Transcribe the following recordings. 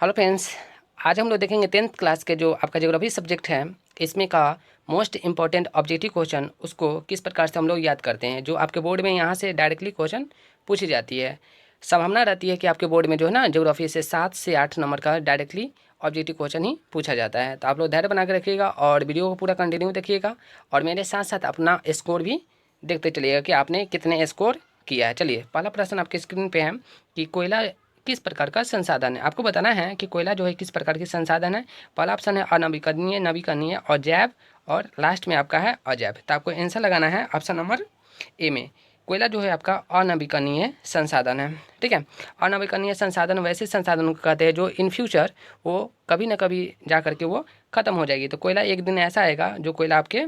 Hello friends, आज हम लोग देखेंगे 10th क्लास के जो आपका ज्योग्राफी सब्जेक्ट है इसमें का मोस्ट इंपॉर्टेंट ऑब्जेक्टिव क्वेश्चन उसको किस प्रकार से हम लोग याद करते हैं। जो आपके बोर्ड में यहाँ से डायरेक्टली क्वेश्चन पूछी जाती है। संभावना रहती है कि आपके बोर्ड में जो है ना ज्योग्राफी से 7 से 8 नंबर का डायरेक्टली ऑब्जेक्टिव क्वेश्चन ही पूछा जाता है। तो आप लोग धैर्य बना के रखिएगा और वीडियो को पूरा कंटिन्यू देखिएगा और मेरे साथ साथ अपना स्कोर भी देखते चलिएगा कि आपने कितने स्कोर किया है। चलिए, पहला प्रश्न आपके स्क्रीन पे है कि कोयला किस प्रकार का संसाधन है। आपको बताना है कि कोयला जो है किस प्रकार की संसाधन है। पहला ऑप्शन है अनवीकरणीय, नवीकरणीय और जैव, और लास्ट में आपका है अजैव। तो आपको आंसर लगाना है ऑप्शन नंबर ए में। कोयला जो है आपका अनवीकरणीय संसाधन है। ठीक है, अनवीकरणीय संसाधन वैसे संसाधनों को कहते हैं जो इन फ्यूचर वो कभी ना कभी जा करके वो खत्म हो जाएगी। तो कोयला एक दिन ऐसा आएगा जो कोयला आपके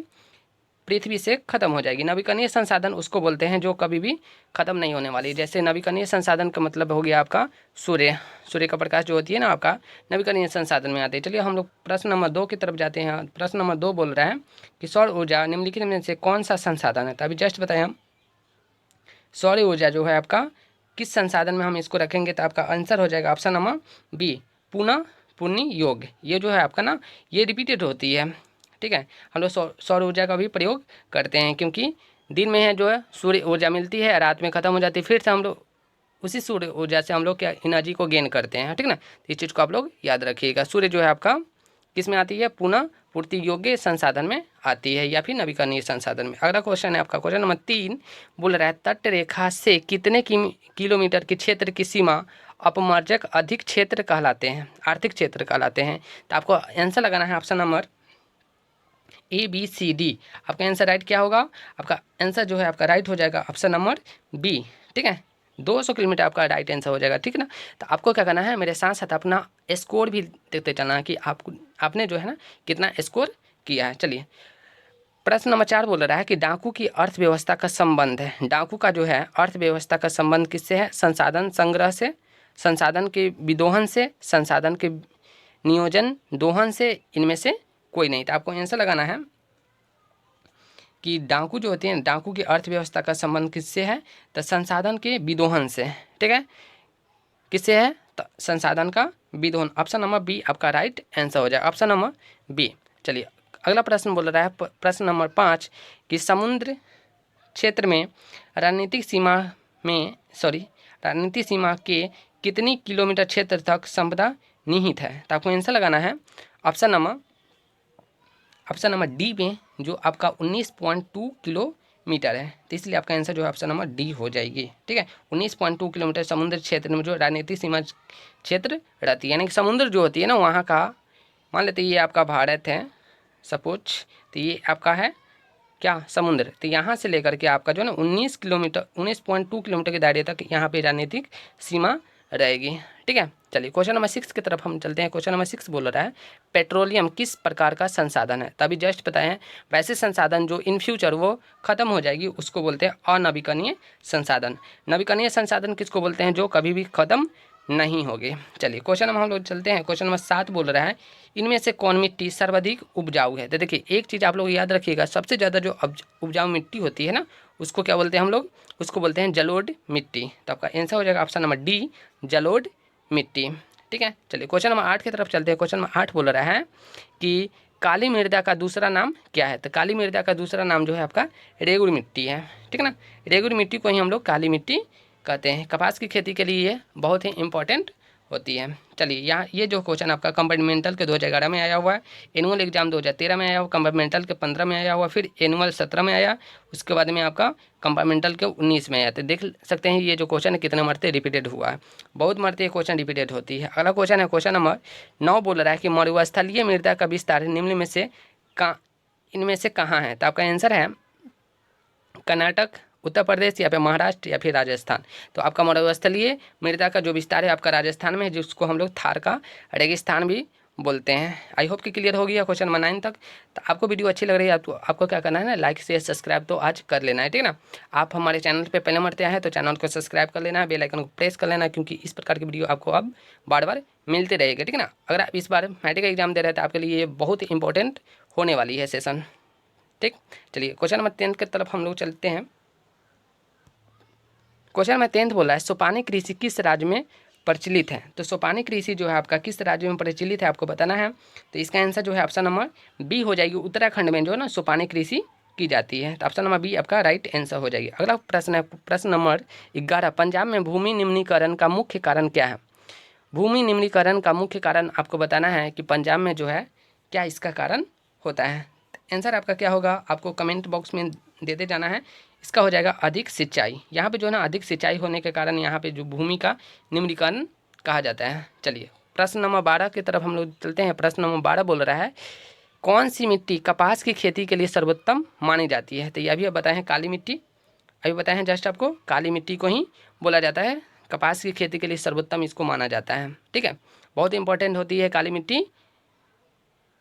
पृथ्वी से खत्म हो जाएगी। नवीकरणीय संसाधन उसको बोलते हैं जो कभी भी खत्म नहीं होने वाली। जैसे नवीकरणीय संसाधन का मतलब हो गया आपका सूर्य, सूर्य का प्रकाश जो होती है ना आपका नवीकरणीय संसाधन में आते हैं। चलिए हम लोग प्रश्न नंबर 2 की तरफ जाते हैं। प्रश्न नंबर 2 बोल रहा है कि सौर ऊर्जा निम्नलिखित में से कौन सा संसाधन है। तो अभी जस्ट बताएं हम सौर ऊर्जा जो है आपका किस संसाधन में हम इसको रखेंगे। तो आपका आंसर हो जाएगा ऑप्शन नंबर बी, पुनः पुण्य योग। ये जो है आपका ना ये रिपीटेड होती है। ठीक है, हम लोग सौर ऊर्जा का भी प्रयोग करते हैं क्योंकि दिन में है जो है सूर्य ऊर्जा मिलती है, रात में ख़त्म हो जाती है, फिर से हम लोग उसी सूर्य ऊर्जा से हम लोग क्या एनर्जी को गेन करते हैं। ठीक ना, तो इस चीज़ को आप लोग याद रखिएगा। सूर्य जो है आपका किस में आती है, पुनः पूर्ति योग्य संसाधन में आती है या फिर नवीकरणीय संसाधन में। अगला क्वेश्चन है आपका क्वेश्चन नंबर 3 बोल रहा है तट रेखा से कितने किलोमीटर के क्षेत्र की सीमा अपमर्जक अधिक क्षेत्र कहलाते हैं, आर्थिक क्षेत्र कहलाते हैं। तो आपको आंसर लगाना है option number A B C D. आपका आंसर राइट क्या होगा, आपका आंसर जो है आपका राइट हो जाएगा ऑप्शन नंबर बी। ठीक है, 200 किलोमीटर आपका राइट आंसर हो जाएगा। ठीक है ना, तो आपको क्या करना है मेरे साथ साथ अपना स्कोर भी देखते चलना है कि आपने जो है ना कितना स्कोर किया है। चलिए, प्रश्न नंबर 4 बोल रहा है कि डाकू की अर्थव्यवस्था का संबंध है। डाकू का जो है अर्थव्यवस्था का संबंध किससे है, संसाधन संग्रह से, संसाधन के विदोहन से, संसाधन के नियोजन दोहन से, इनमें से कोई नहीं। तो आपको आंसर लगाना है कि डाकू जो होते हैं डाकू की अर्थव्यवस्था का संबंध किससे है, तो संसाधन के विदोहन से। ठीक है, किससे है, तो संसाधन का विदोहन। ऑप्शन नंबर बी आपका राइट आंसर हो जाए, ऑप्शन नंबर बी। चलिए अगला प्रश्न बोल रहा है प्रश्न नंबर 5 कि समुद्र क्षेत्र में राजनीतिक सीमा में राजनीतिक सीमा के कितनी किलोमीटर क्षेत्र तक संपदा निहित है। तो आपको आंसर लगाना है ऑप्शन नंबर डी में जो आपका 19.2 किलोमीटर है। तो इसलिए आपका आंसर जो है ऑप्शन नंबर डी हो जाएगी। ठीक है, 19.2 किलोमीटर समुद्र क्षेत्र में जो राजनीतिक सीमा क्षेत्र रहती है, यानी कि समुद्र जो होती है ना वहाँ का, मान लेते ये आपका भारत है सपोज, तो ये आपका है क्या समुद्र। तो यहाँ से लेकर के आपका जो है ना 19.2 किलोमीटर के दायरे तक यहाँ पे राजनीतिक सीमा रहेगी। ठीक है, चलिए क्वेश्चन नंबर 6 की तरफ हम चलते हैं। क्वेश्चन नंबर 6 बोल रहा है पेट्रोलियम किस प्रकार का संसाधन है। तभी जस्ट बताएं वैसे संसाधन जो इन फ्यूचर वो खत्म हो जाएगी उसको बोलते हैं अनवीकरणीय संसाधन। नवीकरणीय संसाधन किसको बोलते हैं, जो कभी भी खत्म नहीं होगी। चलिए क्वेश्चन नंबर हम लोग चलते हैं। क्वेश्चन नंबर 7 बोल रहा है इनमें से कौन मिट्टी सर्वाधिक उपजाऊ है। तो देखिए एक चीज़ आप लोग याद रखिएगा, सबसे ज़्यादा जो उपजाऊ मिट्टी होती है ना उसको क्या बोलते हैं हम लोग, उसको बोलते हैं जलोढ़ मिट्टी। तो आपका आंसर हो जाएगा ऑप्शन नंबर डी, जलोढ़ मिट्टी। ठीक है, चलिए क्वेश्चन नंबर 8 की तरफ चलते हैं। क्वेश्चन नंबर 8 बोल रहा है कि काली मृदा का दूसरा नाम क्या है। तो काली मृदा का दूसरा नाम जो है आपका रेगुड़ मिट्टी है। ठीक है ना, रेगुड़ मिट्टी को ही हम लोग काली मिट्टी कहते हैं। कपास की खेती के लिए ये बहुत ही इंपॉर्टेंट होती है। चलिए यहाँ ये जो क्वेश्चन आपका कंपार्टमेंटल के 2011 में आया हुआ है, एनुअल एग्जाम 2013 में आया हुआ, कंपार्टमेंटल के 15 में आया हुआ, फिर एनुअल 17 में आया, उसके बाद में आपका कंपार्टमेंटल के 19 में आया। तो देख सकते हैं ये जो क्वेश्चन है कितने मरते रिपीटेड हुआ है, बहुत मरते क्वेश्चन रिपीटेड होती है। अगला क्वेश्चन है क्वेश्चन नंबर 9 बोल रहा है कि मरुस्थलीय मृदा का विस्तार निम्न में से इनमें से कहाँ है। तो आपका आंसर है कर्नाटक, उत्तर प्रदेश या फिर महाराष्ट्र या फिर राजस्थान। तो आपका मरुस्थलीय मृदा का जो विस्तार है आपका राजस्थान में है, जिसको हम लोग थार का रेगिस्तान भी बोलते हैं। आई होप कि क्लियर हो गया क्वेश्चन नंबर 9 तक। तो आपको वीडियो अच्छी लग रही है तो आपको क्या करना है ना, लाइक शेयर सब्सक्राइब तो आज कर लेना है। ठीक है ना, आप हमारे चैनल पे पहले मरते हैं तो चैनल को सब्सक्राइब कर लेना है, बेल आइकन को प्रेस कर लेना, क्योंकि इस प्रकार की वीडियो आपको अब बार बार मिलते रहेगा। ठीक है ना, अगर आप इस बार मैट्रिक एग्जाम दे रहे हैं तो आपके लिए ये बहुत इंपॉर्टेंट होने वाली है सेशन। ठीक, चलिए क्वेश्चन नंबर 10 की तरफ हम लोग चलते हैं। क्वेश्चन नंबर 10 बोल रहा है सोपानी कृषि किस राज्य में प्रचलित है। तो सोपानी कृषि जो है आपका किस राज्य में प्रचलित है आपको बताना है। तो इसका आंसर जो है ऑप्शन नंबर बी हो जाएगी। उत्तराखंड में जो है ना सोपानी कृषि की जाती है। तो ऑप्शन नंबर बी आपका राइट आंसर हो जाएगी। अगला प्रश्न है प्रश्न नंबर 11। पंजाब में भूमि निम्नीकरण का मुख्य कारण क्या है। भूमि निम्नीकरण का मुख्य कारण आपको बताना है कि पंजाब में जो है क्या इसका कारण होता है। आंसर आपका क्या होगा आपको कमेंट बॉक्स में देते जाना है। इसका हो जाएगा अधिक सिंचाई। यहाँ पे जो है ना अधिक सिंचाई होने के कारण यहाँ पे जो भूमि का निम्नीकरण कहा जाता है। चलिए प्रश्न नंबर 12 की तरफ हम लोग चलते हैं। प्रश्न नंबर 12 बोल रहा है कौन सी मिट्टी कपास की खेती के लिए सर्वोत्तम मानी जाती है। तो यह भी बताए हैं काली मिट्टी। अभी बताए हैं जस्ट आपको काली मिट्टी को ही बोला जाता है कपास की खेती के लिए सर्वोत्तम इसको माना जाता है। ठीक है, बहुत इंपॉर्टेंट होती है काली मिट्टी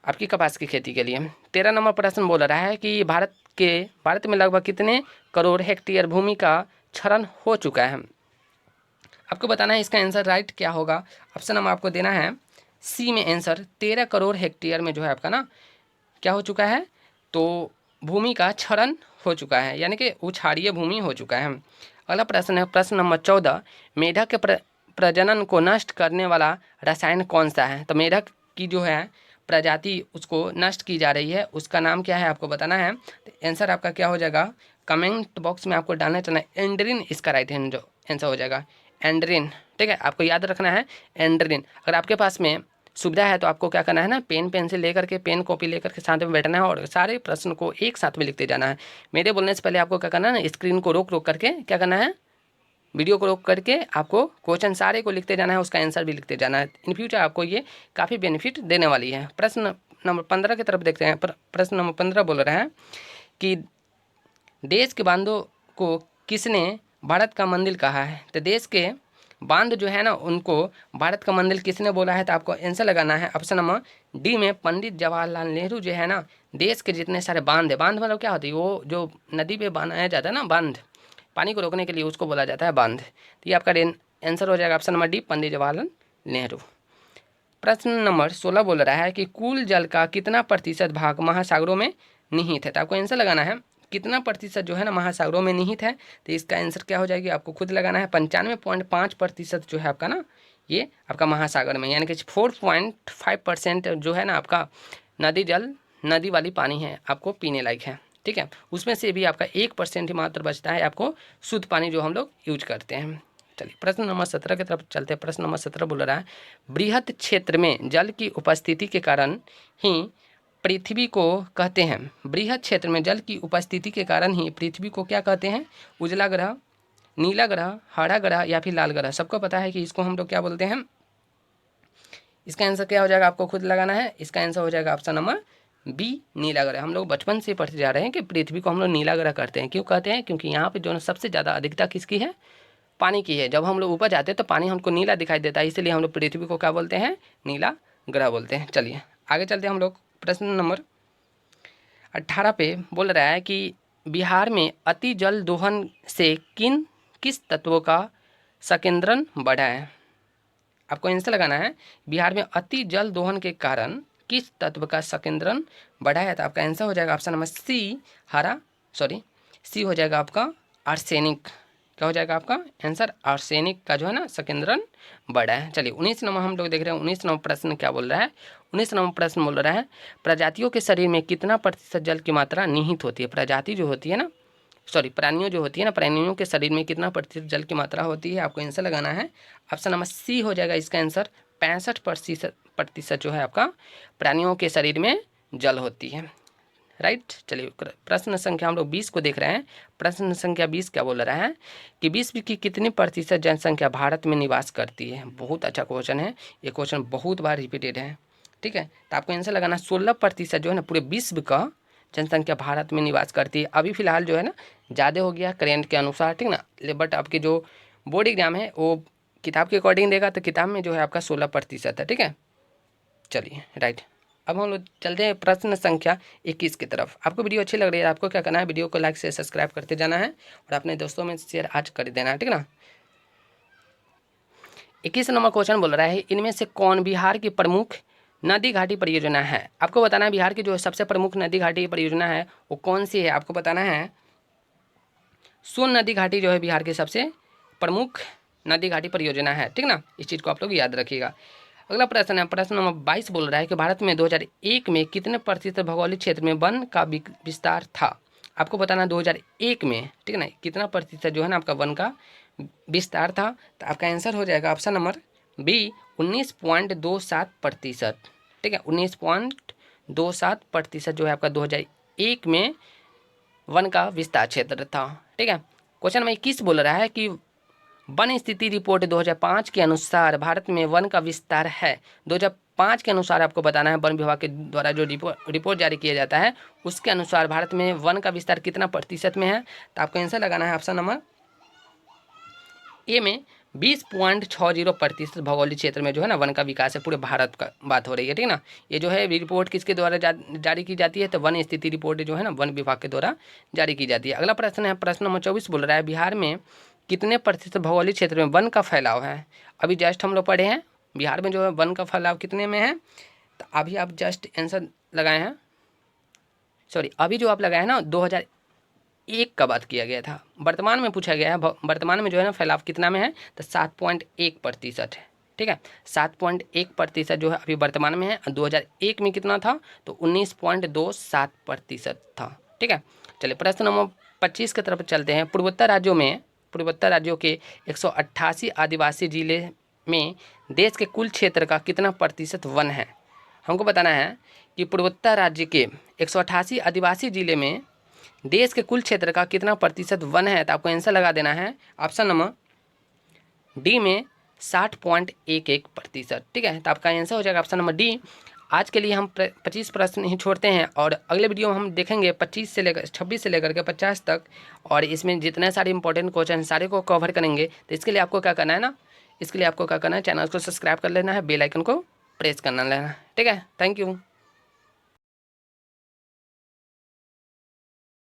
आपकी कपास की खेती के लिए। 13 नंबर प्रश्न बोल रहा है कि भारत में लगभग कितने करोड़ हेक्टेयर भूमि का क्षरण हो चुका है। आपको बताना है इसका आंसर राइट क्या होगा। ऑप्शन नंबर आपको देना है सी में आंसर 13 करोड़ हेक्टेयर में जो है आपका ना क्या हो चुका है तो भूमि का क्षरण हो चुका है, यानी कि उछाड़ीय भूमि हो चुका है। अगला प्रश्न है प्रश्न नंबर 14। मेढक के प्रजनन को नष्ट करने वाला रसायन कौन सा है। तो मेढक की जो है प्रजाति उसको नष्ट की जा रही है, उसका नाम क्या है आपको बताना है। तो आंसर आपका क्या हो जाएगा कमेंट बॉक्स में आपको डालना चलना है एंड्रिन इसका राइट हैंड जो आंसर हो जाएगा एंड्रिन। ठीक है, आपको याद रखना है एंड्रिन। अगर आपके पास में सुविधा है तो आपको क्या करना है ना पेन पेंसिल लेकर के पेन कॉपी लेकर के साथ में बैठना है और सारे प्रश्न को एक साथ में लिखते जाना है। मेरे बोलने से पहले आपको क्या करना है ना स्क्रीन को रोक रोक करके क्या करना है वीडियो को रोक करके आपको क्वेश्चन सारे को लिखते जाना है, उसका आंसर भी लिखते जाना है। इन फ्यूचर आपको ये काफ़ी बेनिफिट देने वाली है। प्रश्न नंबर 15 की तरफ देखते हैं। प्रश्न नंबर 15 बोल रहा है कि देश के बांधों को किसने भारत का मंदिर कहा है। तो देश के बांध जो है ना उनको भारत का मंदिर किसने बोला है। तो आपको आंसर लगाना है ऑप्शन नंबर डी में पंडित जवाहरलाल नेहरू जो है ना देश के जितने सारे बांध है, बांध मतलब क्या होती है वो जो नदी पे बनाया जाता है ना बांध पानी को रोकने के लिए उसको बोला जाता है बांध। तो ये आपका आंसर हो जाएगा option number D Pandit Jawaharlal Nehru. प्रश्न नंबर 16 बोल रहा है कि कुल जल का कितना प्रतिशत भाग महासागरों में निहित है। तो आपको आंसर लगाना है कितना प्रतिशत जो है ना महासागरों में निहित है। तो इसका आंसर क्या हो जाएगी आपको खुद लगाना है 95.5% जो है आपका ना ये आपका महासागर में, यानी कि 4.5% जो है ना आपका नदी जल नदी वाली पानी है आपको पीने लायक है। ठीक है, उसमें से भी आपका 1% ही मात्र बचता है आपको शुद्ध पानी जो हम लोग यूज करते हैं। चलिए प्रश्न नंबर 17 की तरफ चलते हैं। प्रश्न नंबर 17 बोल रहा है बृहत क्षेत्र में जल की उपस्थिति के कारण ही पृथ्वी को कहते हैं। बृहत क्षेत्र में जल की उपस्थिति के कारण ही पृथ्वी को क्या कहते हैं। उजला ग्रह, नीला ग्रह, हरा ग्रह या फिर लाल ग्रह। सबको पता है कि इसको हम लोग क्या बोलते हैं। इसका आंसर क्या हो जाएगा आपको खुद लगाना है। इसका आंसर हो जाएगा ऑप्शन नंबर बी नीला ग्रह। हम लोग बचपन से पढ़ते जा रहे हैं कि पृथ्वी को हम लोग नीला ग्रह कहते हैं। क्यों कहते हैं क्योंकि यहाँ पे जो है सबसे ज़्यादा अधिकता किसकी है पानी की है। जब हम लोग ऊपर जाते हैं तो पानी हमको नीला दिखाई देता है, इसलिए हम लोग पृथ्वी को क्या बोलते हैं नीला ग्रह बोलते हैं। चलिए आगे चलते हैं हम लोग। प्रश्न नंबर 18 पे बोल रहा है कि बिहार में अति जल दोहन से किस तत्वों का संकेंद्रण बढ़ा है। आपको आंसर लगाना है बिहार में अति जल दोहन के कारण किस तत्व का संकेंद्रण बढ़ा है। तो आपका आंसर हो जाएगा ऑप्शन नंबर सी हो जाएगा आपका आर्सेनिक। क्या हो जाएगा आपका आंसर आर्सेनिक का जो है ना संकेंद्रण बढ़ा है। चलिए 19 नंबर हम लोग देख रहे हैं। 19 नंबर प्रश्न क्या बोल रहा है। 19 नंबर प्रश्न बोल रहा है प्रजातियों के शरीर में कितना प्रतिशत जल की मात्रा निहित होती है। प्रजाति जो होती है ना प्राणियों जो होती है ना प्राणियों के शरीर में कितना प्रतिशत जल की मात्रा होती है। आपको आंसर लगाना है ऑप्शन नंबर सी हो जाएगा इसका आंसर 65% जो है आपका प्राणियों के शरीर में जल होती है। राइट, चलिए प्रश्न संख्या हम लोग 20 को देख रहे हैं। प्रश्न संख्या 20 क्या बोल रहा है कि विश्व की कितनी प्रतिशत जनसंख्या भारत में निवास करती है। बहुत अच्छा क्वेश्चन है, ये क्वेश्चन बहुत बार रिपीटेड है। ठीक है, तो आपको आंसर लगाना 16% जो है ना पूरे विश्व का जनसंख्या भारत में निवास करती है। अभी फिलहाल जो है ना ज़्यादा हो गया करेंट के अनुसार, ठीक ना, बट आपके जो बोर्ड एग्जाम है वो किताब के अकॉर्डिंग देगा, तो किताब में जो है आपका 16% है। ठीक है, चलिए राइट। अब हम लोग चलते हैं प्रश्न संख्या 21 की तरफ। आपको वीडियो अच्छी लग रही है, आपको क्या करना है वीडियो को लाइक से सब्सक्राइब करते जाना है और अपने दोस्तों में शेयर आज कर देना है। ठीक ना। 21 नंबर क्वेश्चन बोल रहा है इनमें से कौन बिहार की प्रमुख नदी घाटी परियोजना है। आपको बताना है बिहार की जो सबसे प्रमुख नदी घाटी परियोजना है वो कौन सी है। आपको बताना है सोन नदी घाटी जो है बिहार की सबसे प्रमुख नदी घाटी परियोजना है, ठीक ना, इस चीज़ को आप लोग याद रखिएगा। अगला प्रश्न है, प्रश्न नंबर 22 बोल रहा है कि भारत में 2001 में कितने प्रतिशत भौगोलिक क्षेत्र में वन का विस्तार था। आपको बताना 2001 में, ठीक है ना, कितना प्रतिशत जो है ना आपका वन का विस्तार था। तो आपका आंसर हो जाएगा ऑप्शन नंबर बी 19.27%, ठीक है, 19.27% जो है आपका 2001 में वन का विस्तार क्षेत्र था, ठीक है। क्वेश्चन नंबर 21 बोल रहा है कि वन स्थिति रिपोर्ट 2005 के अनुसार भारत में वन का विस्तार है। 2005 के अनुसार आपको बताना है, वन विभाग के द्वारा जो रिपोर्ट जारी किया जाता है उसके अनुसार भारत में वन का विस्तार कितना प्रतिशत में है। तो आपको आंसर लगाना है ऑप्शन नंबर ए में 20.60% भौगोलिक क्षेत्र में जो है ना वन का विकास है। पूरे भारत का बात हो रही है, ठीक ना। ये जो है रिपोर्ट किसके द्वारा जारी की जाती है, तो वन स्थिति रिपोर्ट जो है ना वन विभाग के द्वारा जारी की जाती है। अगला प्रश्न है, प्रश्न नंबर 24 बोल रहा है बिहार में कितने प्रतिशत भौगोलिक क्षेत्र में वन का फैलाव है। अभी जस्ट हम लोग पढ़े हैं बिहार में जो है वन का फैलाव कितने में है। तो अभी आप जस्ट आंसर लगाए हैं, सॉरी अभी जो आप लगाए हैं ना 2001 का बात किया गया था, वर्तमान में पूछा गया है वर्तमान में जो है ना फैलाव कितना में है, तो 7.1% है, ठीक है। 7.1% जो है अभी वर्तमान में है। 2001 में कितना था, तो 19.27% था, ठीक है। चलिए प्रश्न नंबर 25 की तरफ चलते हैं। पूर्वोत्तर राज्यों के 188 आदिवासी जिले में देश के कुल क्षेत्र का कितना प्रतिशत वन है। हमको बताना है कि पूर्वोत्तर राज्य के 188 आदिवासी जिले में देश के कुल क्षेत्र का कितना प्रतिशत वन है। तो आपको आंसर लगा देना है ऑप्शन नंबर डी में 60.11%, ठीक है। तो आपका आंसर हो जाएगा ऑप्शन नंबर डी। आज के लिए हम 25 प्रश्न ही छोड़ते हैं और अगले वीडियो में हम देखेंगे 26 से लेकर के 50 तक, और इसमें जितने सारे इंपॉर्टेंट क्वेश्चन सारे को कवर करेंगे। तो इसके लिए आपको क्या करना है ना, इसके लिए आपको क्या करना है, चैनल को सब्सक्राइब कर लेना है, बेल आइकन को प्रेस करना लेना है, ठीक है। Thank you.